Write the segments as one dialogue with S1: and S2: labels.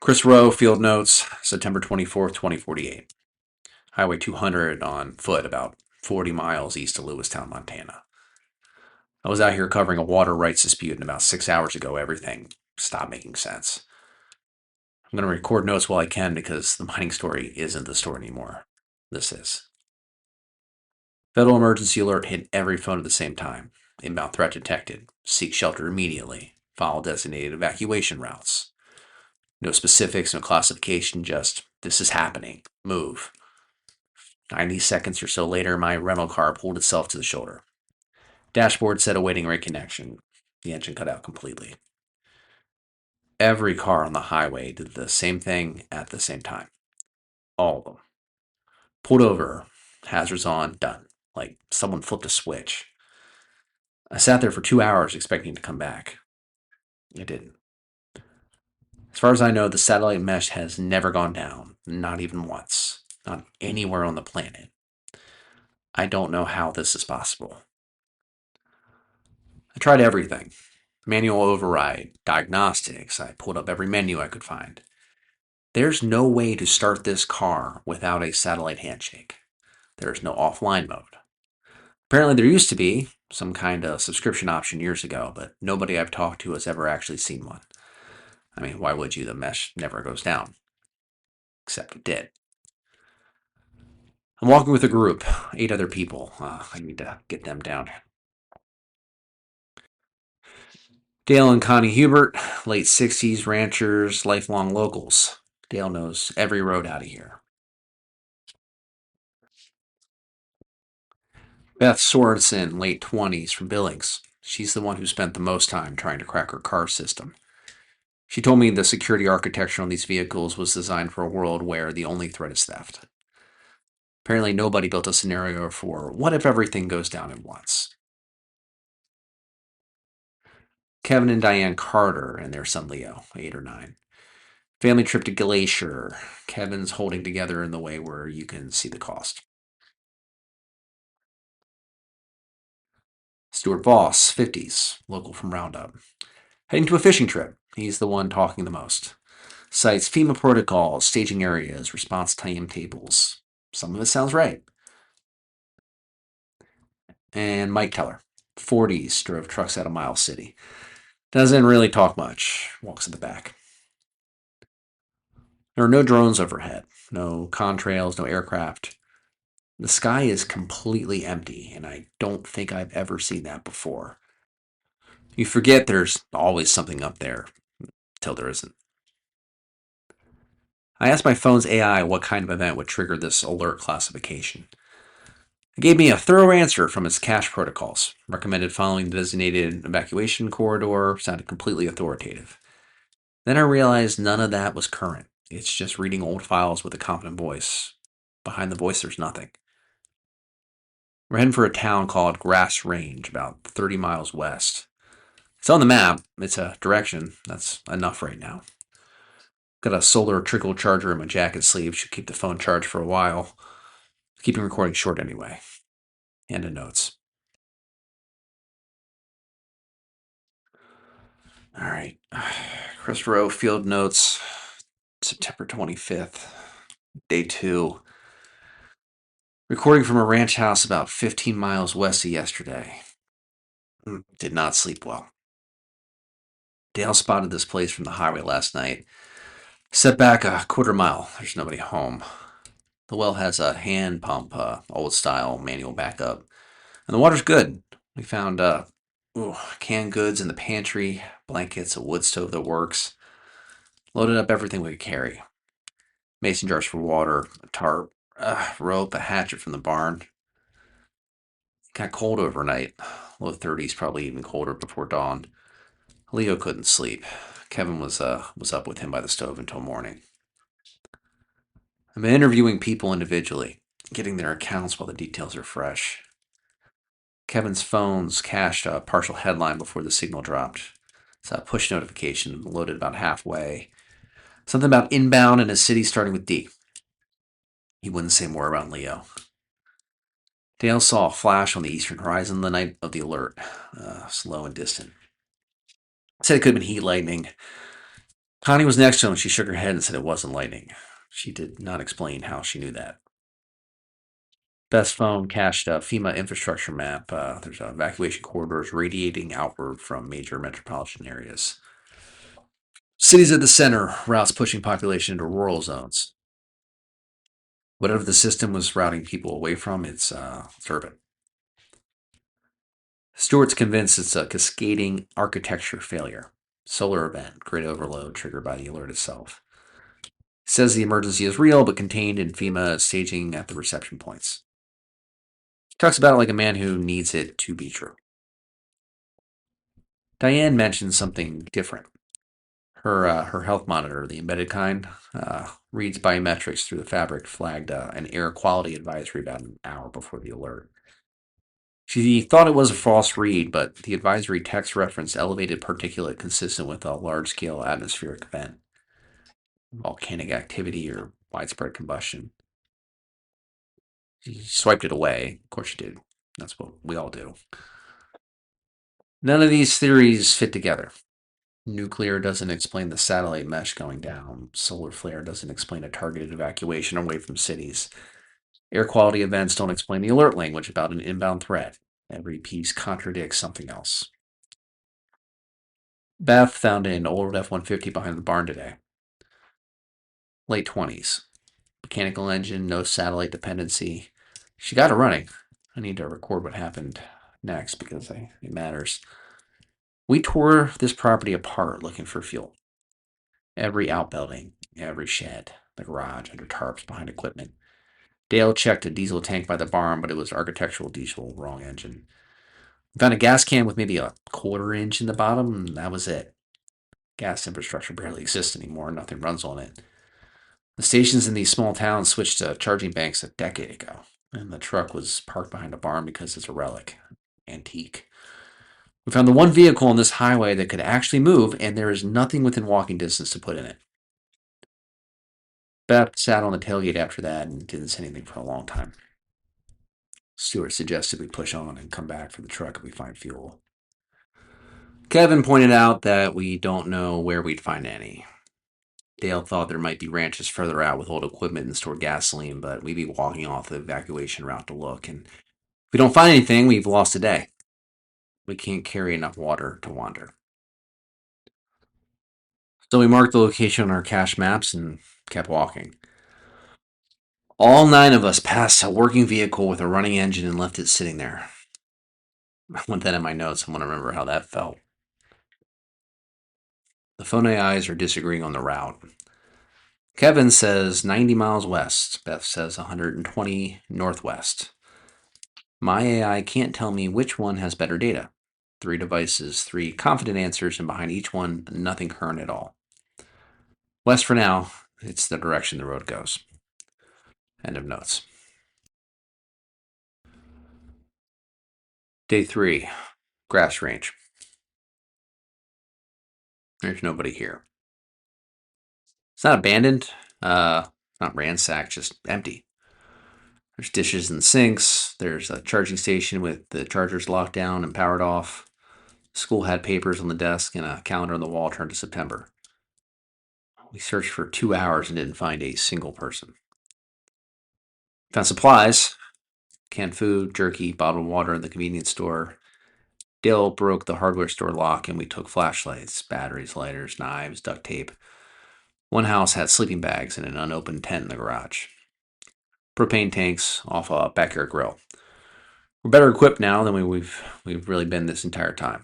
S1: Chris Rowe, Field Notes, September 24th, 2048. Highway 200 on foot about 40 miles east of Lewistown, Montana. I was out here covering a water rights dispute, and about 6 hours ago, everything stopped making sense. I'm going to record notes while I can because the mining story isn't the story anymore. This is. Federal emergency alert hit every phone at the same time. Inbound threat detected. Seek shelter immediately. Follow designated evacuation routes. No specifics, no classification, just this is happening. Move. 90 seconds or so later, my rental car pulled itself to the shoulder. Dashboard said awaiting reconnection. The engine cut out completely. Every car on the highway did the same thing at the same time. All of them. Pulled over, hazards on, done. Like someone flipped a switch. I sat there for 2 hours expecting to come back. It didn't. As far as I know, the satellite mesh has never gone down, not even once, not anywhere on the planet. I don't know how this is possible. I tried everything. Manual override, diagnostics. I pulled up every menu I could find. There's no way to start this car without a satellite handshake. There's no offline mode. Apparently, there used to be some kind of subscription option years ago, but nobody I've talked to has ever actually seen one. I mean, why would you? The mesh never goes down. Except it did. I'm walking with a group, 8 other people. I need to get them down. Dale and Connie Hubert, late 60s, ranchers, lifelong locals. Dale knows every road out of here. Beth Sorensen, late 20s, from Billings. She's the one who spent the most time trying to crack her car system. She told me the security architecture on these vehicles was designed for a world where the only threat is theft. Apparently, nobody built a scenario for what if everything goes down at once. Kevin and Diane Carter and their son Leo, 8 or 9. Family trip to Glacier. Kevin's holding together in the way where you can see the cost. Stuart Voss, 50s, local from Roundup. Heading to a fishing trip. He's the one talking the most. Cites FEMA protocols, staging areas, response timetables. Some of it sounds right. And Mike Teller, 40s, drove trucks out of Miles City. Doesn't really talk much. Walks in the back. There are no drones overhead, no contrails, no aircraft. The sky is completely empty, and I don't think I've ever seen that before. You forget there's always something up there, till there isn't. I asked my phone's AI what kind of event would trigger this alert classification. It gave me a thorough answer from its cache protocols, recommended following the designated evacuation corridor, sounded completely authoritative. Then I realized none of that was current. It's just reading old files with a confident voice. Behind the voice, there's nothing. We're heading for a town called Grass Range, about 30 miles west. It's on the map. It's a direction. That's enough right now. Got a solar trickle charger in my jacket sleeve. Should keep the phone charged for a while. Keeping recording short anyway. And in notes. All right. Chris Rowe, Field Notes, September 25th, day 2. Recording from a ranch house about 15 miles west of yesterday. Did not sleep well. Dale spotted this place from the highway last night. Set back a quarter mile. There's nobody home. The well has a hand pump, old style manual backup. And the water's good. We found canned goods in the pantry, blankets, a wood stove that works. Loaded up everything we could carry. Mason jars for water, a tarp, rope, a hatchet from the barn. It got cold overnight. Low 30s, probably even colder before dawn. Leo couldn't sleep. Kevin was up with him by the stove until morning. I've been interviewing people individually, getting their accounts while the details are fresh. Kevin's phone's cached a partial headline before the signal dropped. It's a push notification loaded about halfway. Something about inbound in a city starting with D. He wouldn't say more around Leo. Dale saw a flash on the eastern horizon the night of the alert, slow and distant. Said it could have been heat lightning. Connie was next to him. She shook her head and said it wasn't lightning. She did not explain how she knew that. Beth's phone cached a FEMA infrastructure map. There's evacuation corridors radiating outward from major metropolitan areas. Cities at the center, routes pushing population into rural zones. Whatever the system was routing people away from, it's urban. Stewart's convinced it's a cascading architecture failure. Solar event, grid overload triggered by the alert itself. He says the emergency is real, but contained in FEMA staging at the reception points. He talks about it like a man who needs it to be true. Diane mentions something different. Her health monitor, the embedded kind, reads biometrics through the fabric, flagged an air quality advisory about an hour before the alert. She thought it was a false read, but the advisory text referenced elevated particulate consistent with a large-scale atmospheric event, volcanic activity, or widespread combustion. She swiped it away. Of course she did. That's what we all do. None of these theories fit together. Nuclear doesn't explain the satellite mesh going down. Solar flare doesn't explain a targeted evacuation away from cities. Air quality events don't explain the alert language about an inbound threat. Every piece contradicts something else. Beth found an old F 150 behind the barn today. Late 20s. Mechanical engine, no satellite dependency. She got it running. I need to record what happened next because it matters. We tore this property apart looking for fuel. Every outbuilding, every shed, the garage, under tarps, behind equipment. Dale checked a diesel tank by the barn, but it was architectural diesel, wrong engine. We found a gas can with maybe a quarter-inch in the bottom, and that was it. Gas infrastructure barely exists anymore, nothing runs on it. The stations in these small towns switched to charging banks a decade ago, and the truck was parked behind a barn because it's a relic, antique. We found the one vehicle on this highway that could actually move, and there is nothing within walking distance to put in it. Beth sat on the tailgate after that and didn't say anything for a long time. Stewart suggested we push on and come back for the truck if we find fuel. Kevin pointed out that we don't know where we'd find any. Dale thought there might be ranches further out with old equipment and stored gasoline, but we'd be walking off the evacuation route to look, and if we don't find anything, we've lost a day. We can't carry enough water to wander. So we marked the location on our cache maps and kept walking. All 9 of us passed a working vehicle with a running engine and left it sitting there. I want that in my notes. I want to remember how that felt. The phone AIs are disagreeing on the route. Kevin says 90 miles west. Beth says 120 northwest. My AI can't tell me which one has better data. 3 devices, 3 confident answers, and behind each one, nothing current at all. West for now. It's the direction the road goes. End of notes. Day 3. Grass range. There's nobody here. It's not abandoned, not ransacked, just empty. There's dishes and sinks. There's a charging station with the chargers locked down and powered off. School had papers on the desk and a calendar on the wall turned to September. We searched for 2 hours and didn't find a single person. Found supplies, canned food, jerky, bottled water in the convenience store. Dale broke the hardware store lock and we took flashlights, batteries, lighters, knives, duct tape. One house had sleeping bags and an unopened tent in the garage. Propane tanks off a backyard grill. We're better equipped now than we've really been this entire time.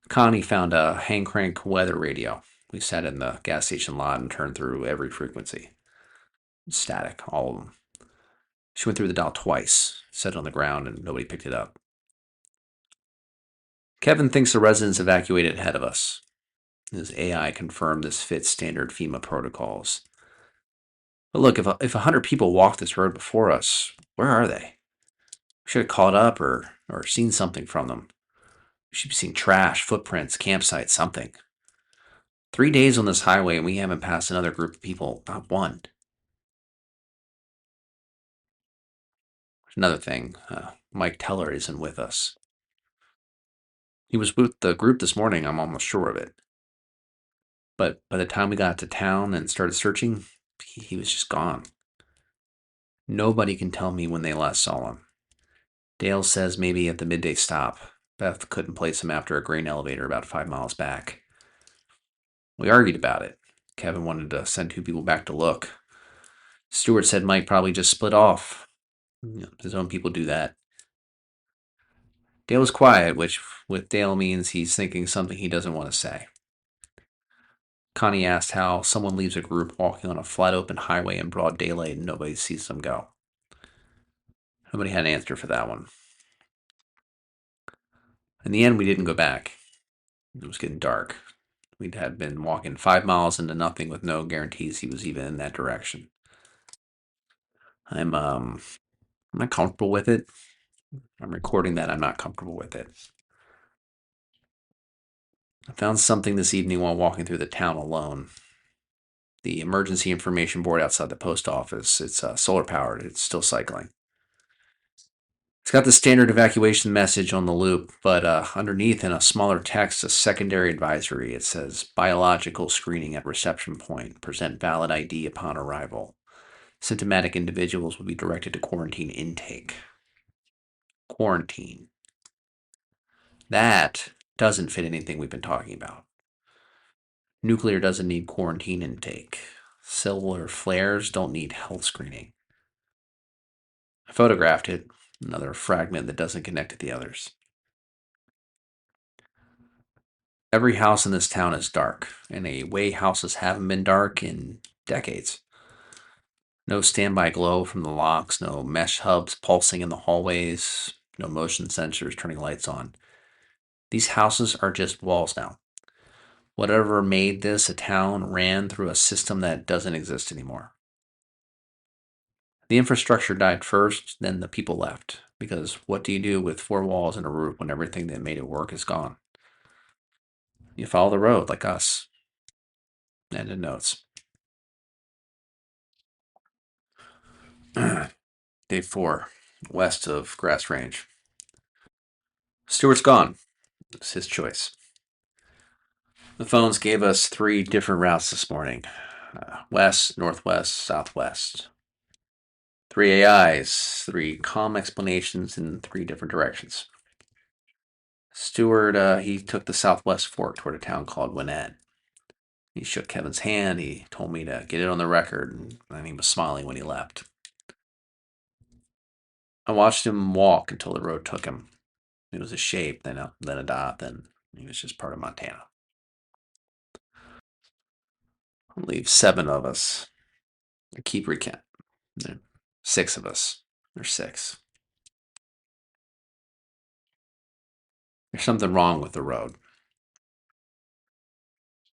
S1: Connie found a hand crank weather radio. We sat in the gas station lot and turned through every frequency. Static, all of them. She went through the dial twice, set it on the ground, and nobody picked it up. Kevin thinks the residents evacuated ahead of us. His AI confirmed this fits standard FEMA protocols. But look, if 100 people walked this road before us, where are they? We should have caught up or seen something from them. We should be seeing trash, footprints, campsites, something. 3 days on this highway and we haven't passed another group of people, not one. Another thing, Mike Teller isn't with us. He was with the group this morning, I'm almost sure of it. But by the time we got to town and started searching, he was just gone. Nobody can tell me when they last saw him. Dale says maybe at the midday stop. Beth couldn't place him after a grain elevator about 5 miles back. We argued about it. Kevin wanted to send two people back to look. Stewart said Mike probably just split off. His own people do that. Dale was quiet, which with Dale means he's thinking something he doesn't want to say. Connie asked how someone leaves a group walking on a flat open highway in broad daylight and nobody sees them go. Nobody had an answer for that one. In the end, we didn't go back. It was getting dark. We'd had been walking 5 miles into nothing with no guarantees he was even in that direction. I'm not comfortable with it. I'm recording that I'm not comfortable with it. I found something this evening while walking through the town alone. The emergency information board outside the post office. It's solar powered. It's still cycling. It's got the standard evacuation message on the loop, but underneath in a smaller text, a secondary advisory. It says biological screening at reception point. Present valid ID upon arrival. Symptomatic individuals will be directed to quarantine intake. Quarantine. That doesn't fit anything we've been talking about. Nuclear doesn't need quarantine intake. Cellular flares don't need health screening. I photographed it, another fragment that doesn't connect to the others. Every house in this town is dark, in a way houses haven't been dark in decades. No standby glow from the locks, no mesh hubs pulsing in the hallways, no motion sensors turning lights on. These houses are just walls now. Whatever made this a town ran through a system that doesn't exist anymore. The infrastructure died first, then the people left. Because what do you do with four walls and a roof when everything that made it work is gone? You follow the road, like us. End of notes. Day 4, west of Grass Range. Stewart's gone. It's his choice. The phones gave us 3 different routes this morning: west, northwest, southwest. 3 AIs, 3 calm explanations in 3 different directions. Stewart, he took the southwest fork toward a town called Winnett. He shook Kevin's hand. He told me to get it on the record, and he was smiling when he left. I watched him walk until the road took him. It was a shape, then a dot, then he was just part of Montana. I'll leave 7 of us. I keep recount. 6 of us. There's 6. There's something wrong with the road.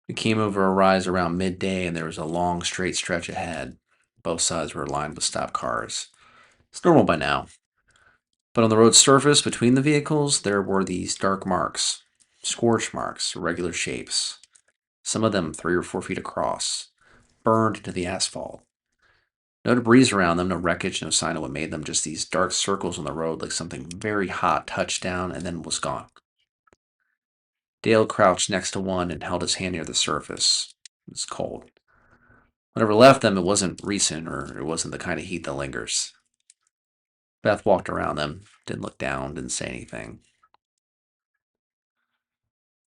S1: We came over a rise around midday, and there was a long, straight stretch ahead. Both sides were lined with stopped cars. It's normal by now. But on the road's surface, between the vehicles, there were these dark marks. Scorch marks, irregular shapes. Some of them 3 or 4 feet across. Burned into the asphalt. No debris around them, no wreckage, no sign of what made them, just these dark circles on the road like something very hot touched down and then was gone. Dale crouched next to one and held his hand near the surface. It was cold. Whatever left them, it wasn't recent, or it wasn't the kind of heat that lingers. Beth walked around them, didn't look down, didn't say anything.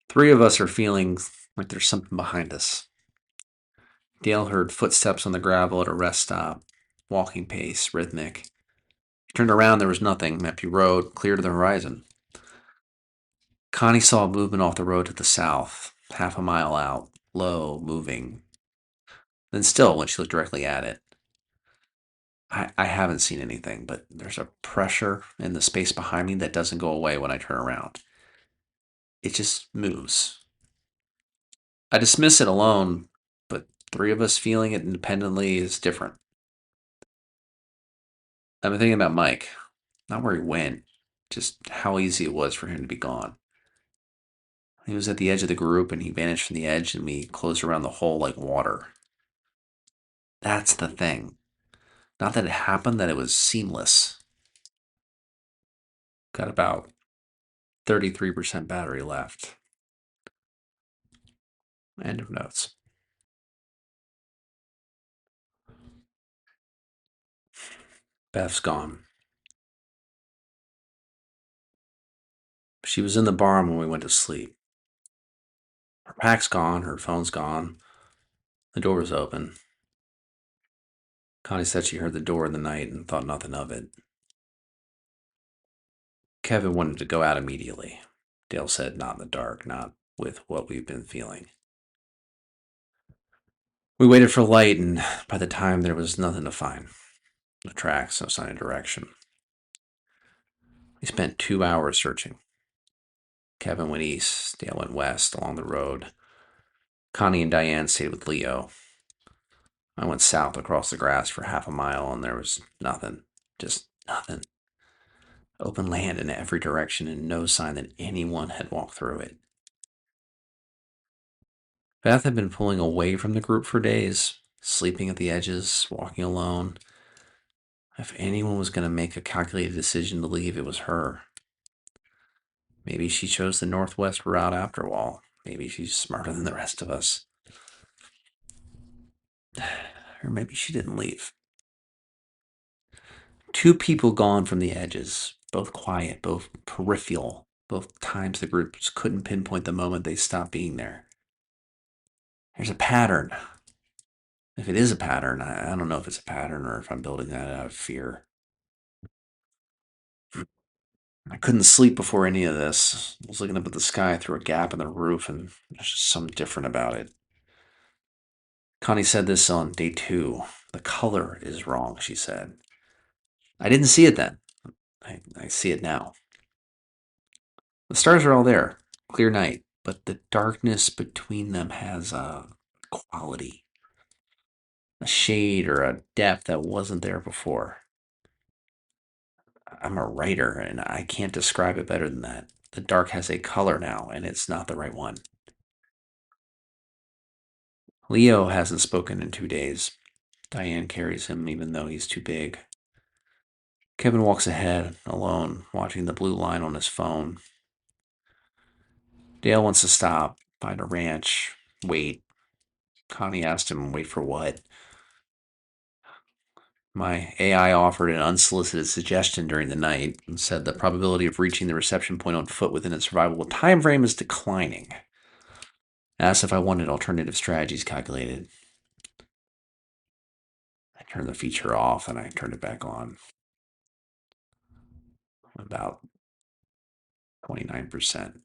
S1: 3 of us are feeling like there's something behind us. Dale heard footsteps on the gravel at a rest stop, walking pace, rhythmic. He turned around, there was nothing. Empty road, clear to the horizon. Connie saw movement off the road to the south, half a mile out, low, moving. Then still when she looked directly at it. I haven't seen anything, but there's a pressure in the space behind me that doesn't go away when I turn around. It just moves. I dismiss it alone, but 3 of us feeling it independently is different. I've been thinking about Mike, not where he went, just how easy it was for him to be gone. He was at the edge of the group and he vanished from the edge and we closed around the hole like water. That's the thing. Not that it happened, that it was seamless. Got about 33% battery left. End of notes. Beth's gone. She was in the barn when we went to sleep. Her pack's gone, her phone's gone. The door was open. Connie said she heard the door in the night and thought nothing of it. Kevin wanted to go out immediately. Dale said not in the dark, not with what we've been feeling. We waited for light, and by the time there was nothing to find. No tracks, no sign of direction. We spent 2 hours searching. Kevin went east, Dale went west along the road. Connie and Diane stayed with Leo. I went south across the grass for half a mile, and there was nothing. Just nothing. Open land in every direction, and no sign that anyone had walked through it. Beth had been pulling away from the group for days, sleeping at the edges, walking alone. If anyone was going to make a calculated decision to leave, it was her. Maybe she chose the northwest route after all. Maybe she's smarter than the rest of us. Or maybe she didn't leave. 2 people gone from the edges, both quiet, both peripheral, both times the groups couldn't pinpoint the moment they stopped being there. There's a pattern. If it is a pattern, I don't know if it's a pattern or if I'm building that out of fear. I couldn't sleep before any of this. I was looking up at the sky through a gap in the roof, and there's just something different about it. Connie said this on day 2. The color is wrong, she said. I didn't see it then. I see it now. The stars are all there, clear night, but the darkness between them has a quality, a shade or a depth that wasn't there before. I'm a writer, and I can't describe it better than that. The dark has a color now, and it's not the right one. Leo hasn't spoken in 2 days. Diane carries him even though he's too big. Kevin walks ahead, alone, watching the blue line on his phone. Dale wants to stop, find a ranch, wait. Connie asked him, wait for what? My AI offered an unsolicited suggestion during the night and said the probability of reaching the reception point on foot within a survivable time frame is declining. Asked if I wanted alternative strategies calculated. I turned the feature off and I turned it back on. About 29%.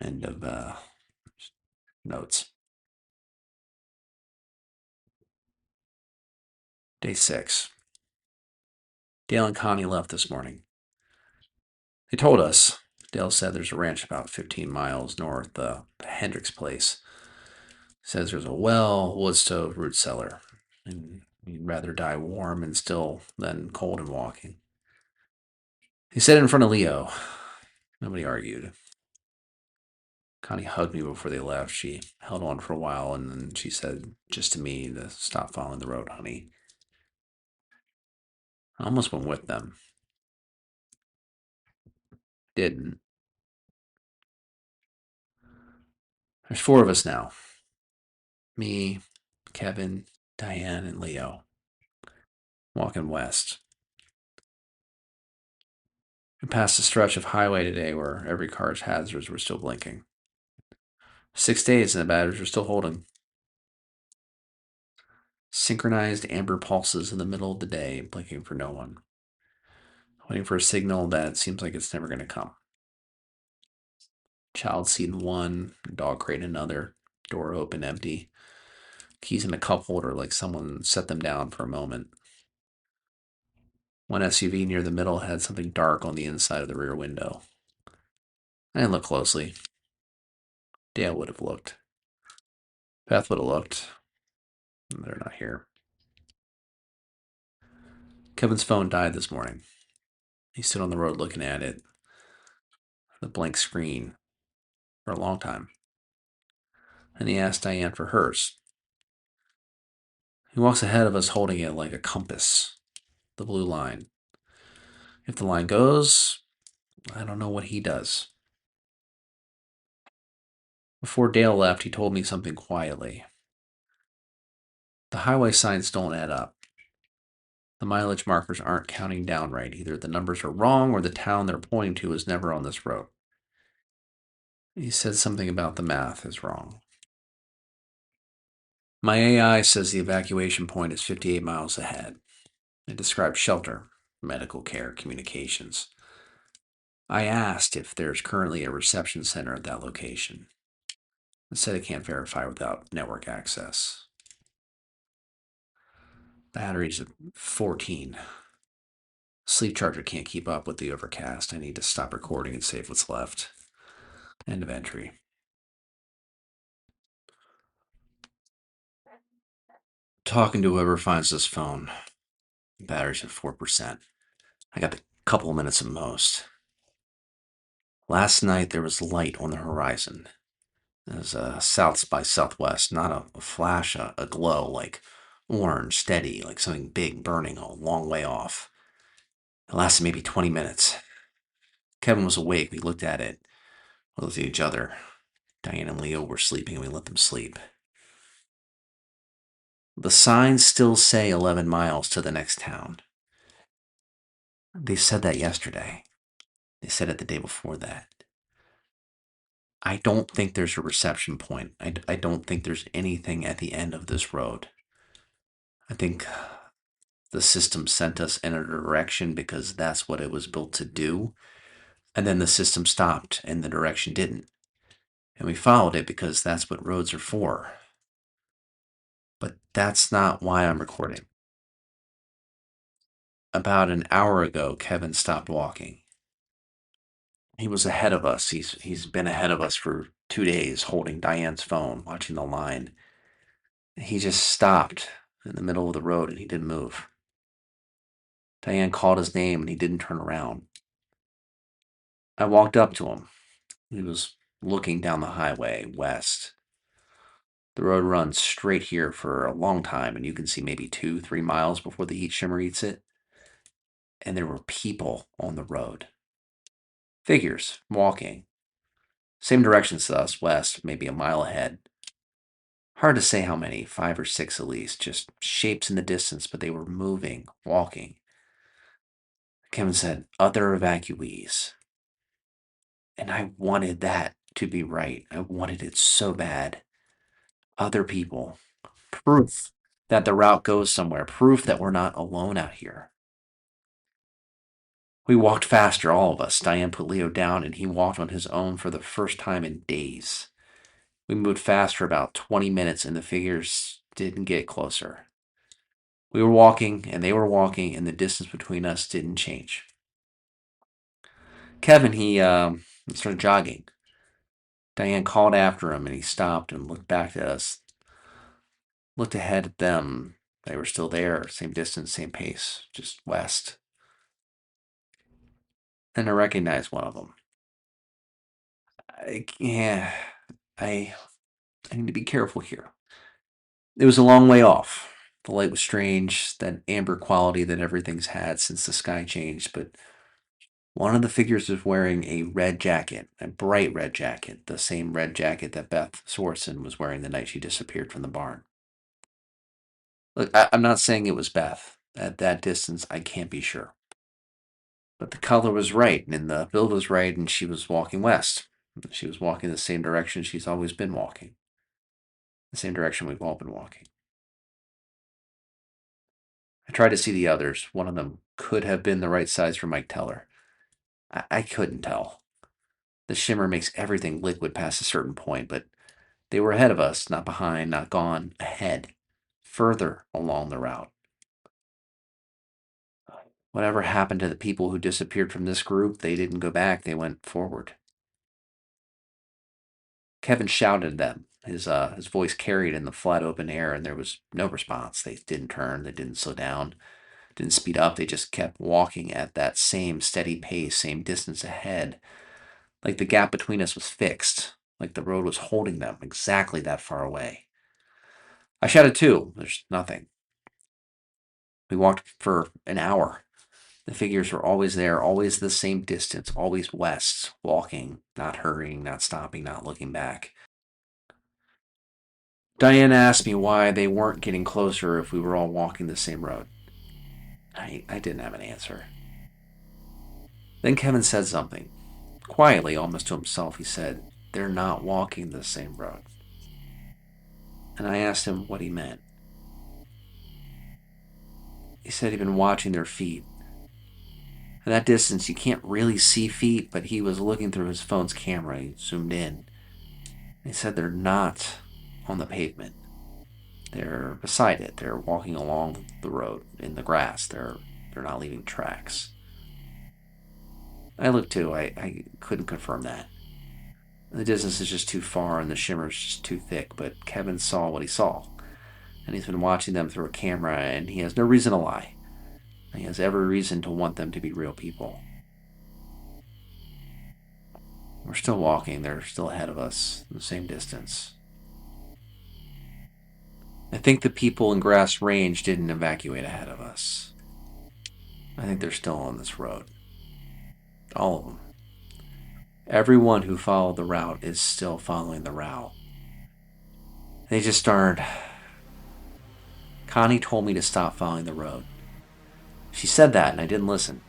S1: End of notes. Day 6. Dale and Connie left this morning. They told us. Dale said there's a ranch about 15 miles north, the Hendricks place. Says there's a well, wood stove, root cellar, and he'd rather die warm and still than cold and walking. He said it in front of Leo. Nobody argued. Connie hugged me before they left. She held on for a while, and then she said, just to me, to stop following the road, honey. I almost went with them. Didn't. There's 4 of us now. Me, Kevin, Diane, and Leo. Walking west. We passed a stretch of highway today where every car's hazards were still blinking. 6 days and the batteries were still holding. Synchronized amber pulses in the middle of the day, blinking for no one. Waiting for a signal that seems like it's never going to come. Child seat in one, dog crate in another, door open, empty. Keys in a cup holder like someone set them down for a moment. One SUV near the middle had something dark on the inside of the rear window. I didn't look closely. Dale would have looked. Beth would have looked. They're not here. Kevin's phone died this morning. He stood on the road looking at it, the blank screen, for a long time. And he asked Diane for hers. He walks ahead of us holding it like a compass, the blue line. If the line goes, I don't know what he does. Before Dale left, he told me something quietly. The highway signs don't add up. The mileage markers aren't counting down right. Either the numbers are wrong or the town they're pointing to is never on this road. He said something about the math is wrong. My AI says the evacuation point is 58 miles ahead. It describes shelter, medical care, communications. I asked if there's currently a reception center at that location. It said it can't verify without network access. Batteries at 14. Sleep charger can't keep up with the overcast. I need to stop recording and save what's left. End of entry. Talking to whoever finds this phone. Batteries at 4%. I got a couple of minutes at most. Last night there was light on the horizon. It was south by southwest, not a flash, a glow, like orange, steady, like something big burning a long way off. It lasted maybe 20 minutes. Kevin was awake. We looked at it. We looked at each other. Diane and Leo were sleeping, and we let them sleep. The signs still say 11 miles to the next town. They said that yesterday. They said it the day before that. I don't think there's a reception point. I don't think there's anything at the end of this road. I think the system sent us in a direction because that's what it was built to do. And then the system stopped and the direction didn't. And we followed it because that's what roads are for. But that's not why I'm recording. About an hour ago, Kevin stopped walking. He was ahead of us. He's been ahead of us for 2 days, holding Diane's phone, watching the line. He just stopped in the middle of the road and he didn't move. Diane called his name and he didn't turn around. I walked up to him. He was looking down the highway west. The road runs straight here for a long time, and you can see maybe 2, 3 miles before the heat shimmer eats it. And there were people on the road. Figures walking. Same directions to us, west, maybe a mile ahead. Hard to say how many, 5 or 6 at least, just shapes in the distance, but they were moving, walking. Kevin said, other evacuees. And I wanted that to be right. I wanted it so bad. Other people. Proof that the route goes somewhere. Proof that we're not alone out here. We walked faster, all of us. Diane put Leo down, and he walked on his own for the first time in days. We moved fast for about 20 minutes, and the figures didn't get closer. We were walking, and they were walking, and the distance between us didn't change. Kevin, he started jogging. Diane called after him, and he stopped and looked back at us. Looked ahead at them. They were still there, same distance, same pace, just west. And I recognized one of them. Yeah, I need to be careful here. It was a long way off. The light was strange, that amber quality that everything's had since the sky changed, but one of the figures was wearing a red jacket, a bright red jacket, the same red jacket that Beth Sorensen was wearing the night she disappeared from the barn. Look, I'm not saying it was Beth. At that distance, I can't be sure. But the color was right, and the build was right, and she was walking west. She was walking the same direction she's always been walking. The same direction we've all been walking. I tried to see the others. One of them could have been the right size for Mike Teller. I couldn't tell. The shimmer makes everything liquid past a certain point, but they were ahead of us, not behind, not gone, ahead, further along the route. Whatever happened to the people who disappeared from this group, they didn't go back, they went forward. Kevin shouted at them. His voice carried in the flat open air, and there was no response. They didn't turn, they didn't slow down, didn't speed up. They just kept walking at that same steady pace, same distance ahead. Like the gap between us was fixed, like the road was holding them exactly that far away. I shouted too. There's nothing. We walked for an hour. The figures were always there, always the same distance, always west, walking, not hurrying, not stopping, not looking back. Diane asked me why they weren't getting closer if we were all walking the same road. I didn't have an answer. Then Kevin said something. Quietly, almost to himself, he said, "They're not walking the same road." And I asked him what he meant. He said he'd been watching their feet. At that distance, you can't really see feet, but he was looking through his phone's camera. He zoomed in. He said they're not on the pavement. They're beside it. They're walking along the road in the grass. They're not leaving tracks. I looked too. I couldn't confirm that. The distance is just too far and the shimmer's just too thick, but Kevin saw what he saw. And he's been watching them through a camera, and he has no reason to lie. He has every reason to want them to be real people. We're still walking. They're still ahead of us, the same distance. I think the people in Grass Range didn't evacuate ahead of us. I think they're still on this road. All of them. Everyone who followed the route is still following the route. They just started. Connie told me to stop following the road. She said that, and I didn't listen.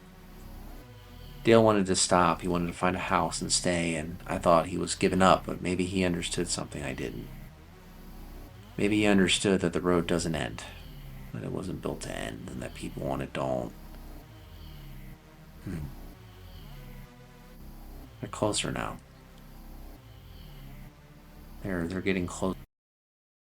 S1: Dale wanted to stop. He wanted to find a house and stay, and I thought he was giving up, but maybe he understood something I didn't. Maybe he understood that the road doesn't end, that it wasn't built to end, and that people on it don't. They're closer now. They're getting close.